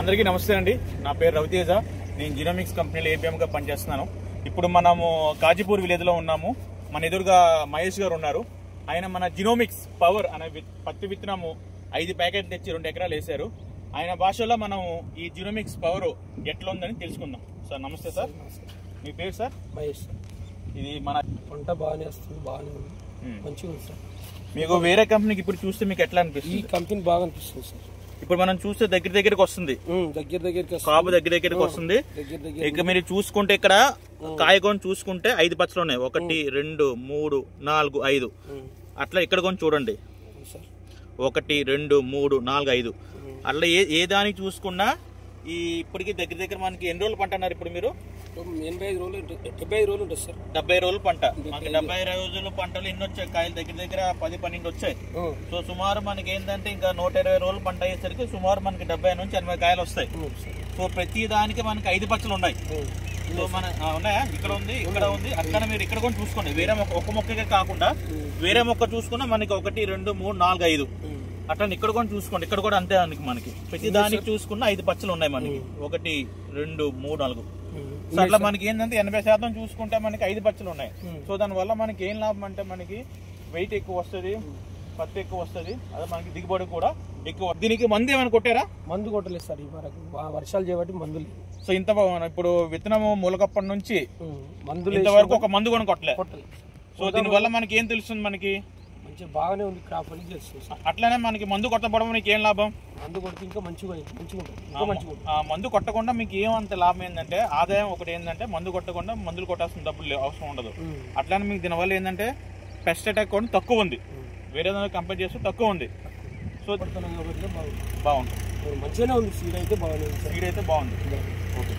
అందరికీ నమస్తే అండి. నా పేరు రవితేజ. నేను జినోమిక్స్ కంపెనీలో ఏపీఎంగా పనిచేస్తున్నాను. ఇప్పుడు మనము కాజీపూర్ విలేజ్లో ఉన్నాము. మన ఎదురుగా మహేష్ గారు ఉన్నారు. ఆయన మన జినోమిక్స్ పవర్ అనే పత్తి విత్తనము 5 ప్యాకెట్లు తెచ్చి 2 ఎకరాలు వేశారు. ఆయన భాషలో మనం ఈ జినోమిక్స్ పవర్ ఎట్లా ఉందని తెలుసుకుందాం. సార్ నమస్తే సార్. మీ పేరు సార్? మహేష్. ఇది మన పంట బాగానే వస్తుంది, బాగానే ఉంది, మంచిగా ఉంది సార్. మీకు వేరే కంపెనీకి ఇప్పుడు చూస్తే మీకు ఎట్లా అనిపిస్తుంది? ఈ కంపెనీ బాగా అనిపిస్తుంది సార్. ఇప్పుడు మనం చూస్తే దగ్గరికి వస్తుంది, దగ్గరికి కాపు దగ్గరికి వస్తుంది. ఇక మీరు చూసుకుంటే ఇక్కడ కాయగొని చూసుకుంటే 5 పచ్చలు ఉన్నాయి. 1 2 3 4 5 అట్లా ఇక్కడ కొని చూడండి. 1 2 3 4 5 అట్లా ఏ దానికి చూసుకున్నా ఈ ఇప్పటికి దగ్గర మనకి ఎన్ని రోజులు పంట అన్నారు ఇప్పుడు మీరు? 85 రోజులు 75 రోజులు ఉంటుంది సార్. 70 రోజులు పంట. మనకి 70 రోజుల పంటలు ఎన్ని వచ్చాయి? కాయలు దగ్గర 10-12 వచ్చాయి. సో సుమారు మనకి ఏంటంటే ఇంకా 120 రోజులు పంట అయ్యేసరికి సుమారు మనకి 70 నుంచి 80 కాయలు వస్తాయి. సో ప్రతి దానికి మనకి 5 పచ్చలు ఉన్నాయి. సో మన ఉన్నాయా? ఇక్కడ ఉంది, ఇక్కడ ఉంది, అక్కడ మీరు ఇక్కడ కూడా చూసుకోండి. వేరే ఒక మొక్కగా కాకుండా వేరే మొక్క చూసుకున్నా మనకి 1 2 3 4 5 అట్లా ఇక్కడ కూడా చూసుకోండి. ఇక్కడ కూడా అంతే మనకి ప్రతి దానికి చూసుకున్న 5 పచ్చలు ఉన్నాయి మనకి. 1 2 3 4 సో అట్లా మనకి ఏంటంటే 80% చూసుకుంటే మనకి 5 పచ్చలు ఉన్నాయి. సో దానివల్ల మనకి ఏం లాభం అంటే మనకి వెయిట్ ఎక్కువ వస్తుంది, పత్తి ఎక్కువ వస్తుంది, అదే మనకి దిగుబడి కూడా ఎక్కువ. దీనికి మందు ఏమైనా కొట్టారా? మందు కొట్టలేదు సార్. ఈ వరకు వర్షాలు చేయబట్టి మందు లేదు. సో ఇంత ఇప్పుడు విత్తనము మూలకప్పటి నుంచి మందులు ఇంతవరకు ఒక మందు కూడా కొట్టలేదు. సో దీనివల్ల మనకి ఏం తెలుస్తుంది? మనకి మంచిగా బాగానే ఉంది క్రాప్ అని తెలుస్తుంది. అట్లనే మనకి మందు కొట్టకపోవడం మీకు ఏం లాభం? మందు కొడితే ఇంకా మంచిగా మందు కొట్టకుండా మీకు ఏమంత లాభం ఏంటంటే ఆదాయం ఒకటి ఏంటంటే మందు కొట్టకుండా మందులు కొట్టాల్సిన డబ్బులు అవసరం ఉండదు. అట్లానే మీకు దీనివల్ల ఏంటంటే పెస్ట్ అటాక్ కూడా తక్కువ ఉంది, వేరే దానికి కంపేర్ చేస్తే తక్కువ ఉంది. సో బాగుంటుంది, బాగుంటుంది, మంచిగానే ఉంది. సీడ్ అయితే బాగుంది. సీడ్ అయితే బాగుంది. ఓకే.